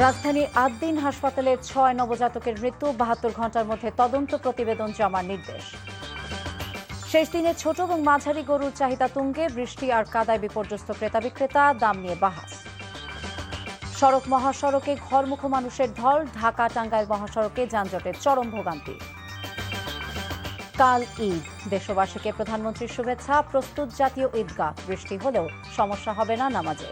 রাজধানীর আদ্দিন হাসপাতালে ৬ নবজাতকের মৃত্যু, ৭২ ঘণ্টার মধ্যে তদন্ত প্রতিবেদন জমার নির্দেশ। শেষ দিনে ছোট এবং মাঝারি গরুর চাহিদা তুঙ্গে, বৃষ্টি আর কাদায় বিপর্যস্ত ক্রেতা বিক্রেতা, দাম নিয়ে বাহাস। সড়ক মহাসড়কে ঘরমুখো মানুষের ঢল, ঢাকা টাঙ্গাইল মহাসড়কে যানজটের চরম ভোগান্তি। কাল ঈদ, দেশবাসীকে প্রধানমন্ত্রীর শুভেচ্ছা, প্রস্তুত জাতীয় ঈদগাহ, বৃষ্টি হলেও সমস্যা হবে না নামাজে।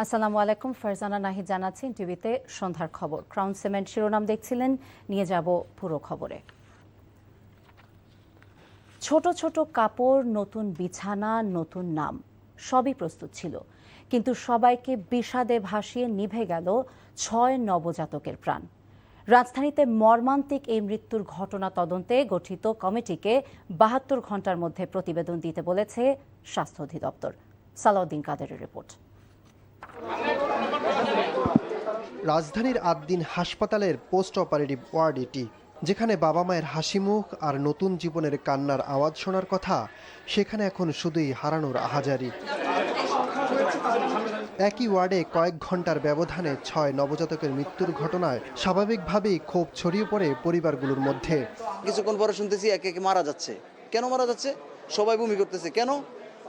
আসসালামু আলাইকুম, ফারজানা নাহিদ জানাচ্ছি টিভিতে সন্ধ্যার খবর। ক্রাউন সিমেন্ট শিরোনাম দেখছিলেন, নিয়ে যাব পুরো খবরে। ছোট ছোট কাপড়, নতুন বিছানা, নতুন নাম, সবই প্রস্তুত ছিল, কিন্তু সবাইকে বিষাদে ভাসিয়ে নিভে গেল ৬ নবজাতকের প্রাণ। রাজধানীতে মর্মান্তিক এই মৃত্যুর ঘটনা তদন্তে গঠিত কমিটিকে ৭২ ঘণ্টার মধ্যে প্রতিবেদন দিতে বলেছে স্বাস্থ্য অধিদপ্তর। সালাউদ্দিন কাদেরের রিপোর্ট। রাজধানীর আদ্দিন হাসপাতালের পোস্ট অপারেটিভ ওয়ার্ড এটি, যেখানে বাবা মায়ের হাসিমুখ আর নতুন জীবনের কান্নার আওয়াজ শোনার কথা, সেখানে এখন শুধুই হারানোর আহাজারি। একই ওয়ার্ডে কয়েক ঘন্টার ব্যবধানে ৬ নবজাতকের মৃত্যুর ঘটনায় স্বাভাবিকভাবেই ক্ষোভ ছড়িয়ে পড়ে পরিবারগুলোর মধ্যে। কিছুক্ষণ পরে শুনতেছি একে একে মারা যাচ্ছে। কেন মারা যাচ্ছে? সবাই বমি করতেছে। কেন?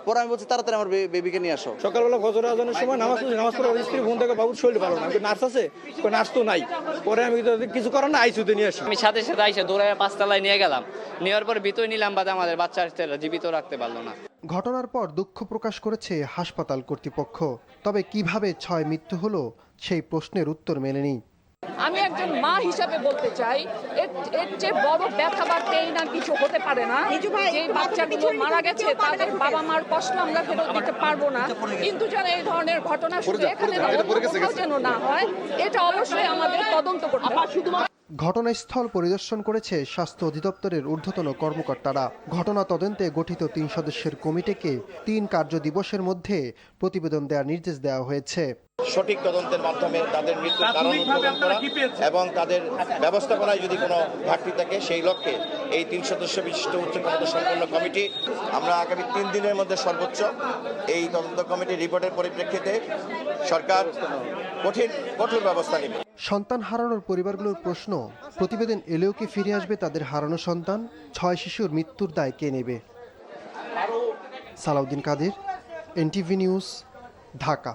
পরে আমি বলছি তাড়াতাড়ি আমার বেবিকে নিয়ে আসো। সকালবেলা ফজর আজানের সময় নামাজ পড়ে ওর স্ত্রী ফোন থেকে বাবুর শরীর ভালো না, নার্স আছে, নার্স তো নাই। পরে আমি কিছু করার না আইসিইউতে নিয়ে আসি। আমি সাথে সাথে আইসা দৌড়ে ৫ তলায় নিয়ে গেলাম, নেওয়ার পর ভিতরে নিলাম, বাদে আমাদের বাচ্চা জীবিত রাখতে পারলো না। ঘটনার পর দুঃখ প্রকাশ করেছে হাসপাতাল কর্তৃপক্ষ। তবে কিভাবে ৬ মৃত্যু হলো, সেই প্রশ্নের উত্তর মেলেনি। আমি একজন মা হিসাবে বলতে চাই, এর যে বড় ব্যথা বা পেইন আর কিছু হতে পারে না। যে বাচ্চাগুলো মারা গেছে তাদের বাবা মার কষ্ট আমরা ফেরত দিতে পারবো না, কিন্তু যেন এই ধরনের ঘটনা শুধু এখানে যেন না হয়, এটা অবশ্যই আমাদের তদন্ত করতে হবে। ঘটনাস্থল পরিদর্শন করেছে স্বাস্থ্য অধিদপ্তরের ঊর্ধ্বতন কর্মকর্তারা। ঘটনা তদন্তে গঠিত ৩ সদস্যের কমিটিকে ৩ কার্য দিবসের মধ্যে প্রতিবেদন দেওয়ার নির্দেশ দেওয়া হয়েছে। সঠিক তদন্তের মাধ্যমে তাদের মৃত্যুর কারণ উদ্ঘাটন করা এবং তাদের ব্যবস্থাপনায় যদি কোনো ঘাটতি থাকে, সেই লক্ষ্যে এই 3 সদস্য বিশিষ্ট উচ্চপদস্থ সম্পন্ন কমিটি আমরা আগামী 3 দিনের মধ্যে সর্বোচ্চ এই তদন্ত কমিটির রিপোর্টের পরিপ্রেক্ষিতে সরকার কঠোর ব্যবস্থা নেবে। সন্তান হারানোর পরিবারগুলোর প্রশ্ন, প্রতিবেদন এলেও কি ফিরে আসবে তাদের হারানো সন্তান? ৬ শিশুর মৃত্যুর দায় কে নেবে? Salauddin Kader, NTV news, Dhaka.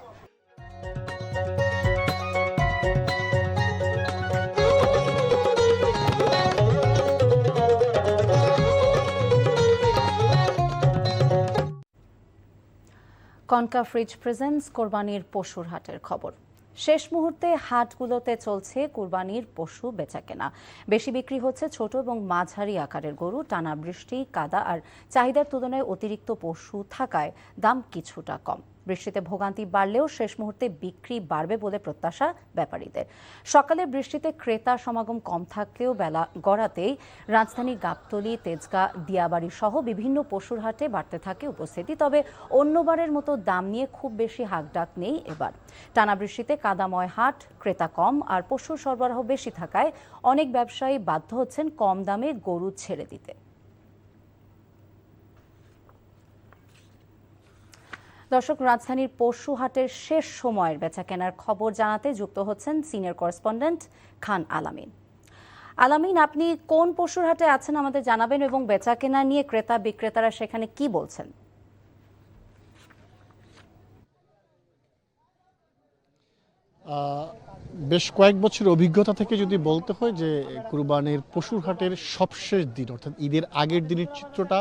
Konka fridge presents কোরবানির পশুর হাটের খবর। শেষ মুহূর্তে হাটগুলোতে চলছে কোরবানির পশু বেচাকেনা। বেশি বিক্রি হচ্ছে ছোট এবং মাঝারি আকারের গরু। টানা বৃষ্টি, কাদা আর চাহিদার তুলনায় অতিরিক্ত পশু থাকায় দাম কিছুটা কম। বৃষ্টিতে ভোগান্তি বাড়লেও শেষ মুহূর্তে বিক্রি বাড়বে বলে প্রত্যাশা ব্যাপারীদের। সকালে বৃষ্টিতে ক্রেতা সমাগম কম থাকলেও বেলা গড়াতেই রাজধানী গাবতলী, তেজগাঁ, দিয়াবাড়ি সহ বিভিন্ন পশুর হাটে বাড়তে থাকে উপস্থিতি। তবে অন্যবারের মতো দাম নিয়ে খুব বেশি হাকডাক নেই এবার। টানা বৃষ্টিতে কাদাময় হাট, ক্রেতা কম আর পশুর সরবরাহ বেশি থাকায় অনেক ব্যবসায়ী বাধ্য হচ্ছেন কম দামে গরু ছেড়ে দিতে। দর্শক, রাজধানীর পশু হাটের শেষ সময়ের বেচাকেনার খবর জানাতে যুক্ত হচ্ছেন সিনিয়র করেসপন্ডেন্ট খান আলামিন। আলামিন, আপনি কোন পশুর হাটে আছেন আমাদের জানাবেন এবং বেচাকেনা নিয়ে ক্রেতা বিক্রেতারা সেখানে কি বলছেন? বেশ কয়েক বছর অভিজ্ঞতা থেকে যদি বলতে হয় যে কুরবানির পশুর হাটের সবশেষ দিন অর্থাৎ ঈদের আগের দিনের চিত্রটা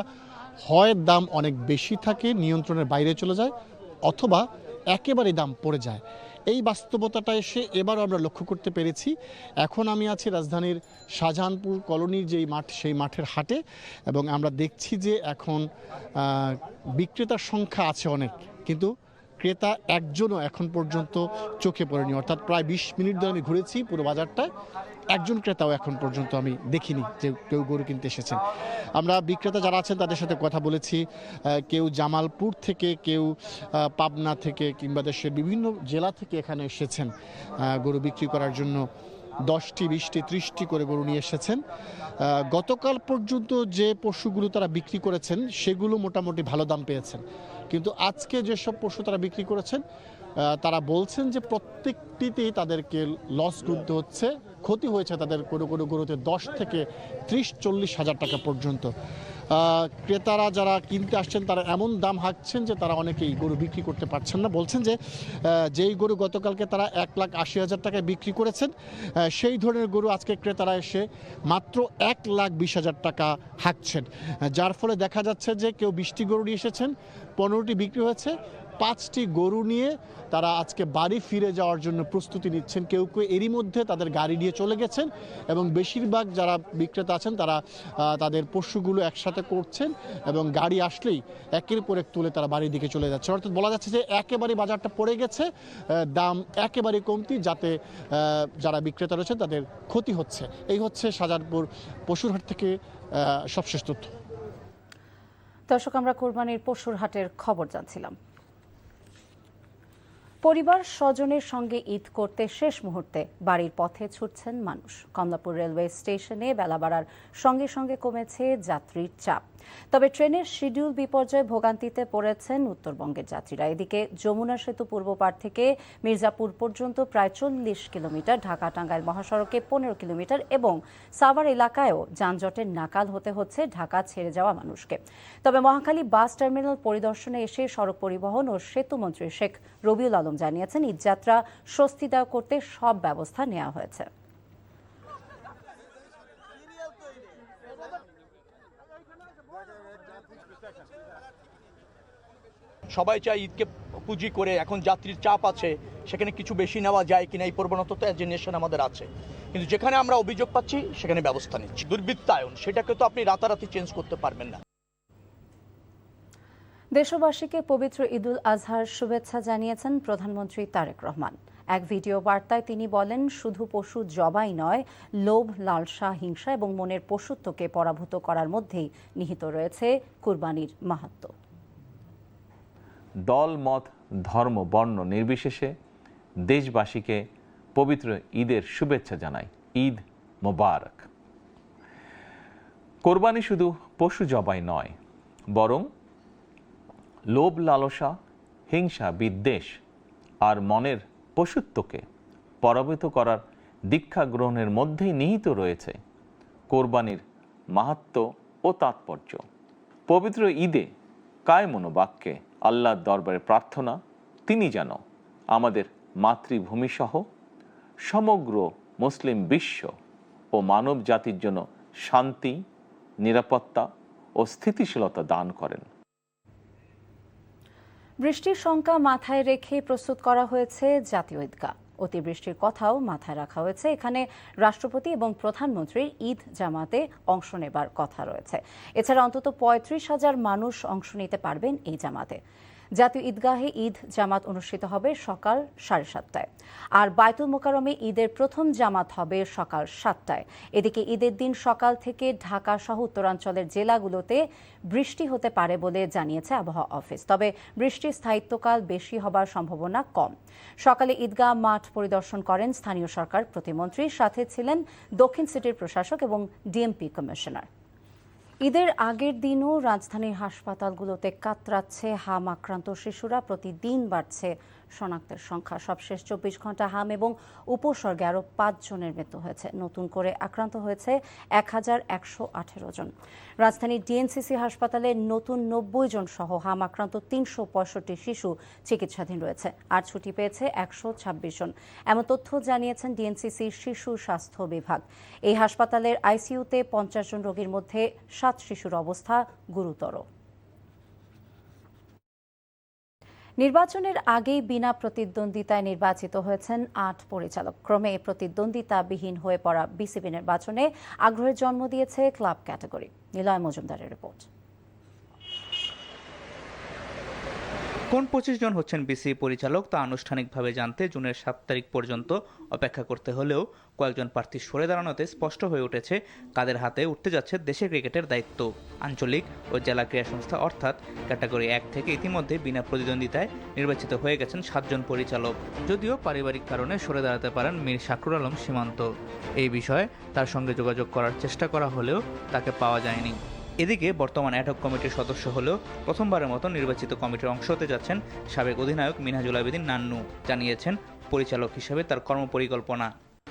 হয় দাম অনেক বেশি থাকে, নিয়ন্ত্রণের বাইরে চলে যায়, অথবা একেবারে দাম পড়ে যায়। এই বাস্তবতাটা এসে এবারও আমরা লক্ষ্য করতে পেরেছি। এখন আমি আছি রাজধানীর শাহজাহানপুর কলোনির যেই মাঠ, সেই মাঠের হাটে, এবং আমরা দেখছি যে এখন বিক্রেতার সংখ্যা আছে অনেক, কিন্তু ক্রেতা একজনও এখন পর্যন্ত চোখে পড়েনি। অর্থাৎ প্রায় 20 মিনিট ধরে আমি ঘুরেছি পুরো বাজারটায়, একজন ক্রেতাও এখন পর্যন্ত আমি দেখিনি যে কেউ গরু কিনতে এসেছেন। আমরা বিক্রেতা যারা আছেন তাদের সাথে কথা বলেছি। কেউ জামালপুর থেকে, কেউ পাবনা থেকে, কিংবা দেশের বিভিন্ন জেলা থেকে এখানে এসেছেন গরু বিক্রি করার জন্য। 10টি 20টি 30টি করে গরু নিয়ে এসেছেন। গতকাল পর্যন্ত যে পশুগুলো তারা বিক্রি করেছেন সেগুলো মোটামুটি ভালো দাম পেয়েছেন, কিন্তু আজকে যেসব পশু তারা বিক্রি করেছেন তারা বলছেন যে প্রত্যেকটিতেই তাদেরকে লস গুনতে হচ্ছে, ক্ষতি হয়েছে তাদের কোনো কোনো গরুতে 10 থেকে 30-40 হাজার টাকা পর্যন্ত। ক্রেতারা যারা কিনতে আসছেন তারা এমন দাম হাঁকছেন যে তারা অনেকেই গরু বিক্রি করতে পারছেন না। বলছেন যে যেই গরু গতকালকে তারা 1,80,000 টাকায় বিক্রি করেছেন সেই ধরনের গরু আজকে ক্রেতারা এসে মাত্র 1,20,000 টাকা হাঁকছেন, যার ফলে দেখা যাচ্ছে যে কেউ 20টি গরু নিয়ে এসেছেন, 15টি বিক্রি হয়েছে, 5টি গরু নিয়ে তারা আজকে বাড়ি ফিরে যাওয়ার জন্য প্রস্তুতি নিচ্ছেন। কেউ কেউ এরই মধ্যে তাদের গাড়ি নিয়ে চলে গেছেন এবং বেশিরভাগ যারা বিক্রেতা আছেন তারা তাদের পশুগুলো একসাথে করছেন এবং গাড়ি আসলেই একের পর এক তুলে তারা বাড়ির দিকে চলে যাচ্ছে। অর্থাৎ বলা যাচ্ছে যে একেবারে বাজারটা পড়ে গেছে, দাম একেবারে কমতি, যাতে যারা বিক্রেতা রয়েছেন তাদের ক্ষতি হচ্ছে। এই হচ্ছে শাহজাহানপুর পশুর হাট থেকে সবশেষ তথ্য। দর্শক, আমরা কোরবানির পশুর হাটের খবর জানছিলাম। পরিবার স্বজনের সঙ্গে ঈদ করতে শেষ মুহূর্তে বাড়ির পথে ছুটছেন মানুষ। কমলাপুর রেলওয়ে স্টেশনে বেলা বাড়ার সঙ্গে সঙ্গে কমেছে যাত্রীর চাপ, তবে ট্রেনের শিডিউল বিপর্যয়ে ভোগান্তিতে পড়েছেন উত্তরবঙ্গের যাত্রীরা। এদিকে যমুনা সেতু পূর্ব পাড় থেকে মির্জাপুর পর্যন্ত প্রায় 40 কিলোমিটার, ঢাকা টাঙ্গাইল মহাসড়কে 15 কিলোমিটার এবং সাভার এলাকায়ও যানজটের নাকাল হতে হচ্ছে ঢাকা ছেড়ে যাওয়া মানুষকে। তবে মহাখালী বাস টার্মিনাল পরিদর্শনে এসে সড়ক পরিবহন ও সেতু মন্ত্রী শেখ রবিউল আলম জানিয়েছেন, ঈদযাত্রা স্বস্তিদায়ক করতে সব ব্যবস্থা নেওয়া হয়েছে। সবাই চায় ঈদকে পুঁজি করে, এখন যাত্রীর চাপ আছে, সেখানে কিছু বেশি নেওয়া যায় কিনা এই প্রবণতা তো জেনারেশন আমাদের আছে, কিন্তু যেখানে আমরা অভিযোগ পাচ্ছি সেখানে ব্যবস্থা নিচ্ছি। দুর্বৃত্তায়ন সেটাকে তো আপনি রাতারাতি চেঞ্জ করতে পারবেন না। দেশবাসীকে পবিত্র ঈদুল আজহার শুভেচ্ছা জানিয়েছেন প্রধানমন্ত্রী তারেক রহমান। এক ভিডিও বার্তায় তিনি বলেন, শুধু পশু জবাই নয়, লোভ, লালসা, হিংসা এবং মনের পশুত্বকে পরাভূত করার মধ্যেই নিহিত রয়েছে কুরবানির মাহাত্ম্য। দল, মত, ধর্ম, বর্ণ নির্বিশেষে দেশবাসীকে পবিত্র ঈদের শুভেচ্ছা জানাই। ঈদ মোবারক। কোরবানি শুধু পশু জবাই নয়, বরং লোভ, লালসা, হিংসা, বিদ্বেষ আর মনের পশুত্বকে পরাভূত করার দীক্ষা গ্রহণের মধ্যেই নিহিত রয়েছে কোরবানির মাহাত্ম্য ও তাৎপর্য। পবিত্র ঈদে কায় মনোবাক্যে আল্লাহর দরবারে প্রার্থনা, তিনি যেন আমাদের মাতৃভূমি সহ সমগ্র মুসলিম বিশ্ব ও মানব জাতির জন্য শান্তি, নিরাপত্তা ও স্থিতিশীলতা দান করেন। বৃষ্টির শঙ্কা মাথায় রেখে প্রস্তুত করা হয়েছে জাতীয় ঈদগাহ। অতিবৃষ্টির কথাও মাথায় রাখা হয়েছে। এখানে রাষ্ট্রপতি এবং প্রধানমন্ত্রীর ঈদ জামাতে অংশ নেবার কথা রয়েছে। এছাড়া অন্তত 35,000 মানুষ অংশ নিতে পারবেন এই জামাতে। জাতীয় ঈদগাহে ঈদ জামাত অনুষ্ঠিত হবে সকাল 7:30টায়, আর বায়তুল মোকাররমে ঈদের প্রথম জামাত হবে সকাল 7টায়। এদিকে ঈদের দিন সকাল থেকে ঢাকা সহ উত্তরাঞ্চলের জেলাগুলোতে বৃষ্টি হতে পারে বলে জানিয়েছে আবহাওয়া অফিস, তবে বৃষ্টির স্থায়িত্বকাল বেশি হবার সম্ভাবনা কম। সকালে ঈদগাহ মাঠ পরিদর্শন করেন স্থানীয় সরকার প্রতিমন্ত্রী, সাথে ছিলেন দক্ষিণ সিটির প্রশাসক এবং ডিএমপি কমিশনার। ঈদের আগের দিনও রাজধানীর হাসপাতালগুলোতে কাতরাচ্ছে হাম আক্রান্ত শিশুরা। প্রতিদিন বাড়ছে শনাক্তের সংখ্যা। সবশেষ 24 ঘন্টা হাম এবং উপসর্গে আরও 5 জনের মৃত্যু হয়েছে। নতুন করে আক্রান্ত হয়েছে 1118 জন। রাজধানীর ডিএনসিসি হাসপাতালে নতুন 90 জন সহ হাম আক্রান্ত 365 শিশু চিকিৎসাধীন রয়েছে, আর ছুটি পেয়েছে 126 জন। এমন তথ্য জানিয়েছেন ডিএনসিসির শিশু স্বাস্থ্য বিভাগ। এই হাসপাতালের আইসিইউতে 50 জন রোগীর মধ্যে 7 শিশুর অবস্থা গুরুতর। নির্বাচনের আগেই বিনা প্রতিদ্বন্দ্বিতায় নির্বাচিত হয়েছেন 8 পরিচালক। ক্রমে প্রতিদ্বন্দ্বিতাবিহীন হয়ে পড়া বিসিবি নির্বাচনে আগ্রহের জন্ম দিয়েছে ক্লাব ক্যাটাগরি। নিলয় মজুমদারের রিপোর্ট। কোন 25 জন হচ্ছেন বিসিবি পরিচালক তা আনুষ্ঠানিকভাবে জানতে জুনের 7 তারিখ পর্যন্ত অপেক্ষা করতে হলেও কয়েকজন প্রার্থী সরে দাঁড়ানোতে স্পষ্ট হয়ে উঠেছে কাদের হাতে উঠতে যাচ্ছে দেশের ক্রিকেটের দায়িত্ব। আঞ্চলিক ও জেলা ক্রীড়া সংস্থা অর্থাৎ ক্যাটাগরি 1 থেকে ইতিমধ্যে বিনা প্রতিদ্বন্দ্বিতায় নির্বাচিত হয়ে গেছেন 7 জন পরিচালক। যদিও পারিবারিক কারণে সরে দাঁড়াতে পারেন মীর শাকরুল আলম সীমান্ত। এই বিষয়ে তার সঙ্গে যোগাযোগ করার চেষ্টা করা হলেও তাকে পাওয়া যায়নি। এদিকে বর্তমান অ্যাডহক কমিটির সদস্য হলেও প্রথমবারের মতো নির্বাচিত কমিটির অংশ হতে যাচ্ছেন সাবেক অধিনায়ক মিনহাজুল আবেদিন নান্নু। জানিয়েছেন পরিচালক হিসেবে তার কর্মপরিকল্পনা।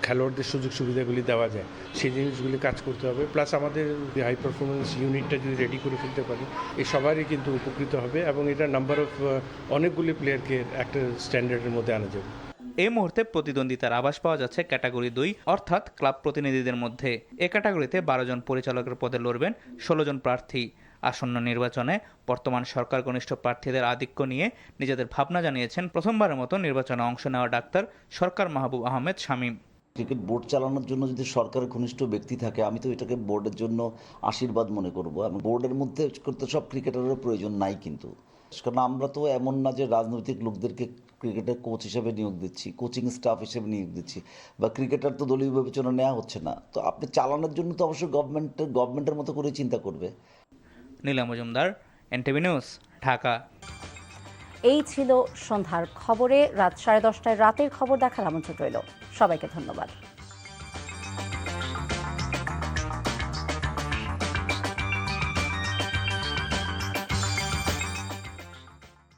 খেলোয়াড়দের সুযোগ সুবিধাগুলি দেওয়া যায় সেই জিনিসগুলি কাজ করতে হবে, প্লাস আমাদের হাই পারফরমেন্স ইউনিটটা যদি রেডি করে ফেলতে পারি এই সবারই কিন্তু উপকৃত হবে এবং এটা নাম্বার অফ অনেকগুলি প্লেয়ারকে একটা স্ট্যান্ডার্ডের মধ্যে আনা যাবে। এই মুহূর্তে প্রতিদ্বন্দ্বিতার আভাস পাওয়া যাচ্ছে ক্যাটাগরি 2 অর্থাৎ ক্লাব প্রতিনিধিদের মধ্যে। এ ক্যাটাগরিতে 12 জন পরিচালকের পদে লড়বেন 16 জন প্রার্থী। আসন্ন নির্বাচনে বর্তমান সরকার ঘনিষ্ঠ প্রার্থীদের আধিক্য নিয়ে নিজেদের ভাবনা জানিয়েছেন প্রথমবারের মতো নির্বাচনে অংশ নেওয়া ডাক্তার সরকার মাহবুব আহমেদ শামীম। ক্রিকেট বোর্ড চালানোর জন্য যদি সরকারের ঘনিষ্ঠ ব্যক্তি থাকে আমি তো এটাকে বোর্ডের জন্য আশীর্বাদ মনে করব। এবং বোর্ডের মধ্যে করতে সব ক্রিকেটারের প্রয়োজন নাই, কিন্তু কারণ আমরা তো এমন না যে রাজনৈতিক লোকদেরকে ক্রিকেটের কোচ হিসেবে নিয়োগ দিচ্ছি, কোচিং স্টাফ হিসেবে নিয়োগ দিচ্ছি, বা ক্রিকেটার তো দলীয় বিবেচনা নেওয়া হচ্ছে না। তো আপনি চালানোর জন্য তো অবশ্যই গভর্নমেন্টের মতো করে চিন্তা করবে। নীলা মজুমদার, এনটিভি নিউজ, ঢাকা। এই ছিল সন্ধ্যার খবরে। রাত 10:30টায় রাতের খবর দেখার আমন্ত্রণ রইল। সবাইকে ধন্যবাদ।